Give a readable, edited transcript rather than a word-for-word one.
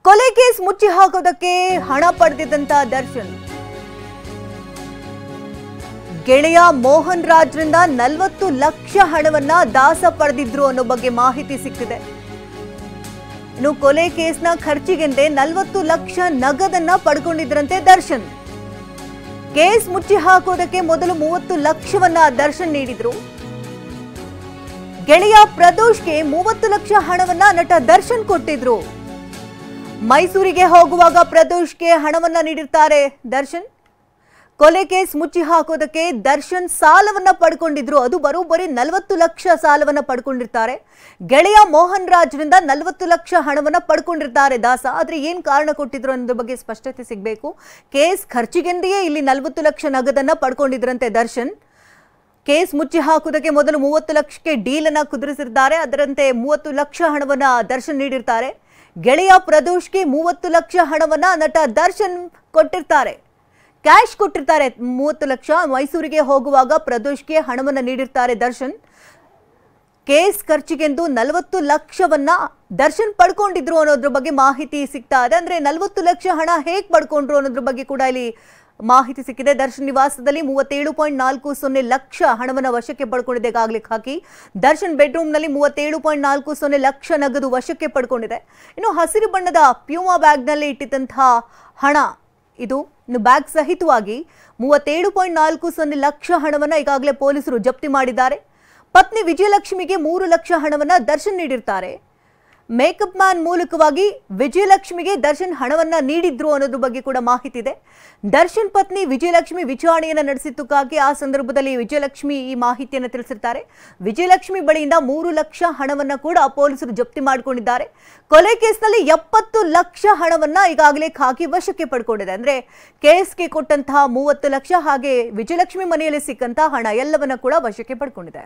ಕೊಲೆ ಕೇಸ್ ಮುಚ್ಚಿ ಹಾಕೋದಕ್ಕೆ ಹಣ ಪಡೆದಿದ್ದಂತ ದರ್ಶನ್ ಗೆಳೆಯ ಮೋಹನ್ ರಾಜ್ರಿಂದ 40 ಲಕ್ಷ ಹಣವನ್ನ ದಾಸ ಪಡೆದಿದ್ರು ಅನ್ನೋ ಬಗ್ಗೆ ಮಾಹಿತಿ ಸಿಕ್ಕಿದೆ. ಇನ್ನು ಕೊಲೆ ಕೇಸ್ನ ಖರ್ಚಿಗೆಂದೇ 40 ಲಕ್ಷ ನಗದನ್ನ ಪಡ್ಕೊಂಡಿದ್ರಂತೆ ದರ್ಶನ್. ಕೇಸ್ ಮುಚ್ಚಿ ಹಾಕೋದಕ್ಕೆ ಮೊದಲು 30 ಲಕ್ಷವನ್ನ ದರ್ಶನ್ ನೀಡಿದ್ರು. ಗೆಳೆಯ ಪ್ರದೋಷ್ಗೆ 30 ಲಕ್ಷ ಹಣವನ್ನ ನಟ ದರ್ಶನ್ ಕೊಟ್ಟಿದ್ರು. ಮೈಸೂರಿಗೆ ಹೋಗುವಾಗ ಪ್ರದೋಷ್ಗೆ ಹಣವನ್ನ ನೀಡಿರ್ತಾರೆ ದರ್ಶನ್. ಕೊಲೆ ಕೇಸ್ ಮುಚ್ಚಿ ಹಾಕೋದಕ್ಕೆ ದರ್ಶನ್ ಸಾಲವನ್ನ ಪಡ್ಕೊಂಡಿದ್ರು. ಅದು ಬರೋಬ್ಬರಿ 40 ಲಕ್ಷ ಸಾಲವನ್ನ ಪಡ್ಕೊಂಡಿರ್ತಾರೆ. ಗೆಳೆಯ ಮೋಹನ್ ರಾಜ್ರಿಂದ 40 ಲಕ್ಷ ಹಣವನ್ನ ಪಡ್ಕೊಂಡಿರ್ತಾರೆ ದಾಸ. ಆದ್ರೆ ಏನ್ ಕಾರಣ ಕೊಟ್ಟಿದ್ರು ಅನ್ನೋದ್ರ ಬಗ್ಗೆ ಸ್ಪಷ್ಟತೆ ಸಿಗಬೇಕು. ಕೇಸ್ ಖರ್ಚಿಗೆಂದೆಯೇ ಇಲ್ಲಿ 40 ಲಕ್ಷ ನಗದನ್ನ ಪಡ್ಕೊಂಡಿದ್ರಂತೆ ದರ್ಶನ್. ಕೇಸ್ ಮುಚ್ಚಿ ಹಾಕೋದಕ್ಕೆ ಮೊದಲು 30 ಲಕ್ಷಕ್ಕೆ ಡೀಲ್ ಅನ್ನ ಕುದುರಿಸಿರ್ತಾರೆ. ಅದರಂತೆ 30 ಲಕ್ಷ ಹಣವನ್ನ ದರ್ಶನ್ ನೀಡಿರ್ತಾರೆ. ಗೆಳೆಯ ಪ್ರದೋಷ್ಗೆ 30 ಲಕ್ಷ ಹಣವನ್ನ ನಟ ದರ್ಶನ್ ಕೊಟ್ಟಿರ್ತಾರೆ. ಕ್ಯಾಶ್ ಕೊಟ್ಟಿರ್ತಾರೆ 30 ಲಕ್ಷ. ಮೈಸೂರಿಗೆ ಹೋಗುವಾಗ ಪ್ರದೋಷ್ಗೆ ಹಣವನ್ನ ನೀಡಿರ್ತಾರೆ ದರ್ಶನ್. ಕೇಸ್ ಖರ್ಚಿಗೆಂದು 40 ಲಕ್ಷವನ್ನ ದರ್ಶನ್ ಪಡ್ಕೊಂಡಿದ್ರು ಅನ್ನೋದ್ರ ಬಗ್ಗೆ ಮಾಹಿತಿ ಸಿಗ್ತಾ ಇದೆ. ಅಂದ್ರೆ 40 ಲಕ್ಷ ಹಣ ಹೇಗೆ ಪಡ್ಕೊಂಡ್ರು ಅನ್ನೋದ್ರ ಬಗ್ಗೆ ಕೂಡ ಇಲ್ಲಿ ಮಾಹಿತಿ ಸಿಕ್ಕಿದೆ. ದರ್ಶನ್ ನಿವಾಸದಲ್ಲಿ 37.40 ಲಕ್ಷ ಹಣವನ್ನು ವಶಕ್ಕೆ ಪಡ್ಕೊಂಡಿದೆ ಗಾಗ್ಲಿಕ್ ಹಾಕಿ. ದರ್ಶನ್ ಬೆಡ್ರೂಮ್ನಲ್ಲಿ 37.40 ಲಕ್ಷ ನಗದು ವಶಕ್ಕೆ ಪಡ್ಕೊಂಡಿದೆ. ಇನ್ನು ಹಸಿರು ಬಣ್ಣದ ಪ್ಯೂಮಾ ಬ್ಯಾಗ್ನಲ್ಲಿ ಇಟ್ಟಿದ್ದಂತಹ ಹಣ ಇದು. ಇನ್ನು ಬ್ಯಾಗ್ ಸಹಿತವಾಗಿ 37.40 ಲಕ್ಷ ಹಣವನ್ನ ಈಗಾಗಲೇ ಪೊಲೀಸರು ಜಪ್ತಿ ಮಾಡಿದ್ದಾರೆ. ಪತ್ನಿ ವಿಜಯಲಕ್ಷ್ಮಿಗೆ 3 ಲಕ್ಷ ಹಣವನ್ನ ದರ್ಶನ್ ನೀಡಿರ್ತಾರೆ. ಮೇಕಪ್ ಮ್ಯಾನ್ ಮೂಲಕವಾಗಿ ವಿಜಯಲಕ್ಷ್ಮಿಗೆ ದರ್ಶನ್ ಹಣವನ್ನ ನೀಡಿದ್ರು ಅನ್ನೋದ್ರ ಬಗ್ಗೆ ಕೂಡ ಮಾಹಿತಿ ಇದೆ. ದರ್ಶನ್ ಪತ್ನಿ ವಿಜಯಲಕ್ಷ್ಮಿ ವಿಚಾರಣೆಯನ್ನ ನಡೆಸಿದ್ದಕ್ಕಾಗಿ ಆ ಸಂದರ್ಭದಲ್ಲಿ ವಿಜಯಲಕ್ಷ್ಮಿ ಈ ಮಾಹಿತಿಯನ್ನು ತಿಳಿಸಿರ್ತಾರೆ. ವಿಜಯಲಕ್ಷ್ಮಿ ಬಳಿಯಿಂದ 3 ಲಕ್ಷ ಹಣವನ್ನ ಕೂಡ ಪೊಲೀಸರು ಜಪ್ತಿ ಮಾಡಿಕೊಂಡಿದ್ದಾರೆ. ಕೊಲೆ ಕೇಸ್ನಲ್ಲಿ 70 ಲಕ್ಷ ಹಣವನ್ನ ಈಗಾಗಲೇ ಖಾಕಿ ವಶಕ್ಕೆ ಪಡ್ಕೊಂಡಿದೆ. ಅಂದ್ರೆ ಕೇಸ್ಗೆ ಕೊಟ್ಟಂತಹ 30 ಲಕ್ಷ ಹಾಗೆ ವಿಜಯಲಕ್ಷ್ಮಿ ಮನೆಯಲ್ಲಿ ಸಿಕ್ಕಂತಹ ಹಣ ಎಲ್ಲವನ್ನ ಕೂಡ ವಶಕ್ಕೆ ಪಡ್ಕೊಂಡಿದೆ.